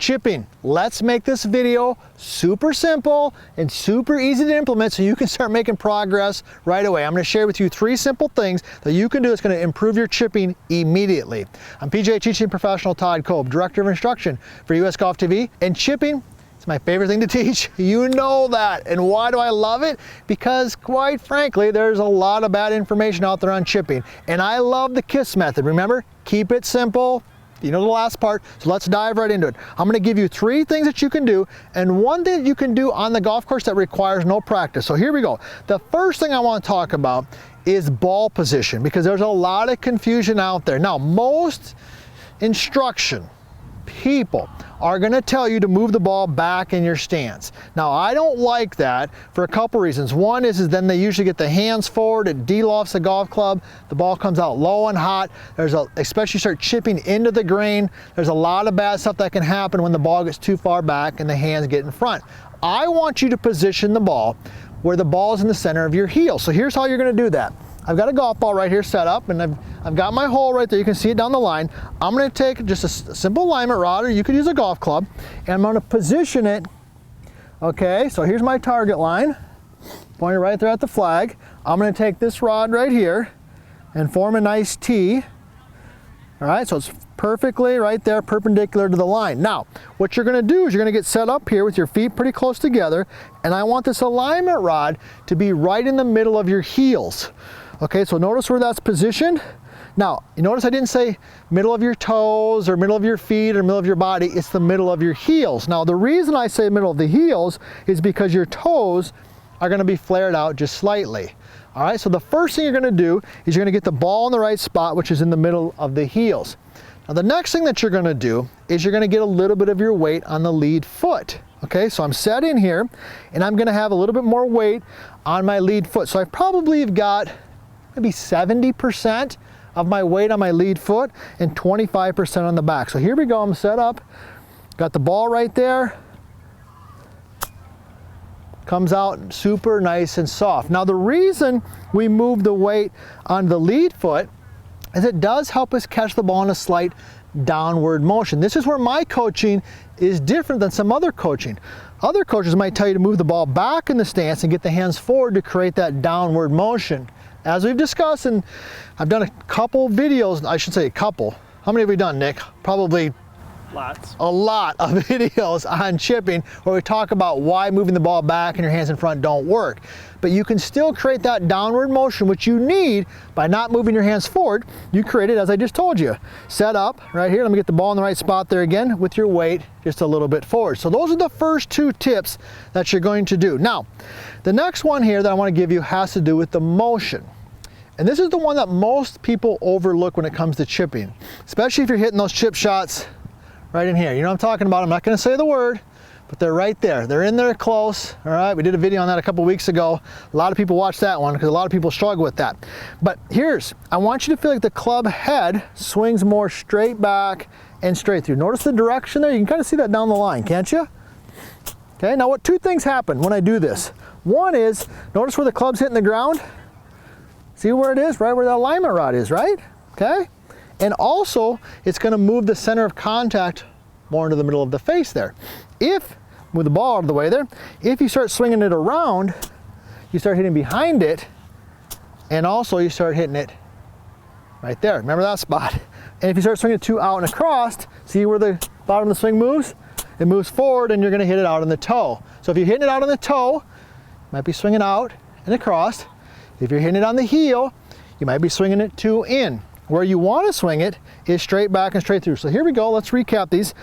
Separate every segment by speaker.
Speaker 1: chipping. Let's make this video super simple and super easy to implement so you can start making progress right away. I'm going to share with you 3 simple things that you can do that's going to improve your chipping immediately. I'm PGA teaching professional Todd Kolb, Director of Instruction for US Golf TV, and chipping, it's my favorite thing to teach. You know that. And why do I love it? Because quite frankly, there's a lot of bad information out there on chipping. And I love the KISS method. Remember, keep it simple. You know the last part, so let's dive right into it. I'm going to give you 3 things that you can do and 1 thing that you can do on the golf course that requires no practice. So here we go. The first thing I want to talk about is ball position, because there's a lot of confusion out there. Now, most instruction people are going to tell you to move the ball back in your stance. Now, I don't like that for a couple reasons. One is then they usually get the hands forward, it de-lofts the golf club, the ball comes out low and hot. Especially start chipping into the grain, there's a lot of bad stuff that can happen when the ball gets too far back and the hands get in front. I want you to position the ball where the ball is in the center of your heel. So here's how you're going to do that. I've got a golf ball right here set up, and I've got my hole right there. You can see it down the line. I'm going to take just a simple alignment rod, or you could use a golf club, and I'm going to position it. Okay, so here's my target line, pointing right there at the flag. I'm going to take this rod right here and form a nice T. All right, so it's perfectly right there, perpendicular to the line. Now, what you're going to do is you're going to get set up here with your feet pretty close together, and I want this alignment rod to be right in the middle of your heels. Okay, so notice where that's positioned. Now, you notice I didn't say middle of your toes or middle of your feet or middle of your body. It's the middle of your heels. Now, the reason I say middle of the heels is because your toes are going to be flared out just slightly. All right, so the first thing you're going to do is you're going to get the ball in the right spot, which is in the middle of the heels. Now, the next thing that you're going to do is you're going to get a little bit of your weight on the lead foot. Okay, so I'm set in here, and I'm going to have a little bit more weight on my lead foot. So I probably have got maybe 70% of my weight on my lead foot and 25% on the back. So here we go, I'm set up, got the ball right there, comes out super nice and soft. Now, the reason we move the weight on the lead foot is it does help us catch the ball in a slight downward motion. This is where my coaching is different than some other coaching. Other coaches might tell you to move the ball back in the stance and get the hands forward to create that downward motion. As we've discussed, and I've done a couple videos, I should say a couple. How many have we done, Nick? Probably
Speaker 2: lots.
Speaker 1: A lot of videos on chipping where we talk about why moving the ball back and your hands in front don't work. But you can still create that downward motion, which you need by not moving your hands forward. You create it as I just told you. Set up right here. Let me get the ball in the right spot there again with your weight just a little bit forward. So those are the first 2 tips that you're going to do. Now, the next one here that I want to give you has to do with the motion. And this is the one that most people overlook when it comes to chipping, especially if you're hitting those chip shots right in here. You know what I'm talking about. I'm not going to say the word, but they're right there. They're in there close. All right, we did a video on that a couple weeks ago. A lot of people watched that one because a lot of people struggle with that. But I want you to feel like the club head swings more straight back and straight through. Notice the direction there. You can kind of see that down the line, can't you? Okay, now 2 things happen when I do this. One is, notice where the club's hitting the ground? See where it is? Right where the alignment rod is, right? Okay? And also, it's going to move the center of contact more into the middle of the face there. Move the ball out of the way there, if you start swinging it around, you start hitting behind it, and also you start hitting it right there. Remember that spot? And if you start swinging it too out and across, see where the bottom of the swing moves? It moves forward, and you're going to hit it out on the toe. So if you're hitting it out on the toe, you might be swinging out and across. If you're hitting it on the heel, you might be swinging it 2 in. Where you want to swing it is straight back and straight through. So here we go, let's recap these.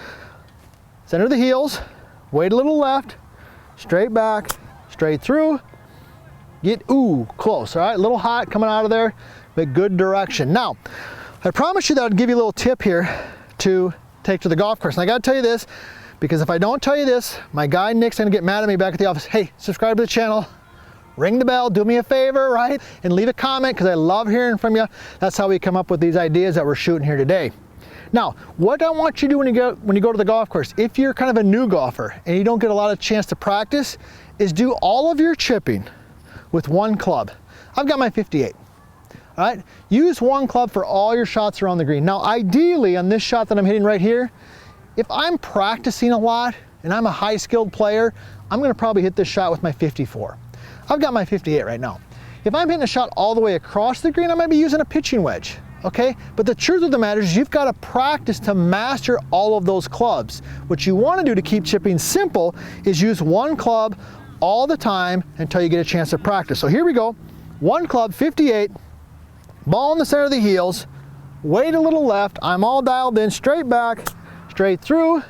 Speaker 1: Center of the heels, weight a little left, straight back, straight through. Close, all right? A little hot coming out of there, but good direction. Now, I promised you that I'd give you a little tip here to take to the golf course. And I gotta tell you this, because if I don't tell you this, my guy Nick's gonna get mad at me back at the office. Hey, subscribe to the channel. Ring the bell, do me a favor, right? And leave a comment, because I love hearing from you. That's how we come up with these ideas that we're shooting here today. Now, what I want you to do when you go to the golf course, if you're kind of a new golfer and you don't get a lot of chance to practice, is do all of your chipping with 1 club. I've got my 58. All right, use 1 club for all your shots around the green. Now, ideally on this shot that I'm hitting right here, If I'm practicing a lot and I'm a high skilled player, I'm gonna probably hit this shot with my 54. I've got my 58 right now. If I'm hitting a shot all the way across the green, I might be using a pitching wedge, okay? But the truth of the matter is you've got to practice to master all of those clubs. What you want to do to keep chipping simple is use one club all the time until you get a chance to practice. So here we go. One club, 58, ball in the center of the heels, weight a little left, I'm all dialed in, straight back, straight through.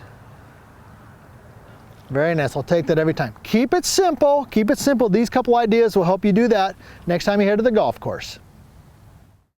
Speaker 1: Very nice, I'll take that every time. Keep it simple, keep it simple. These couple ideas will help you do that next time you head to the golf course.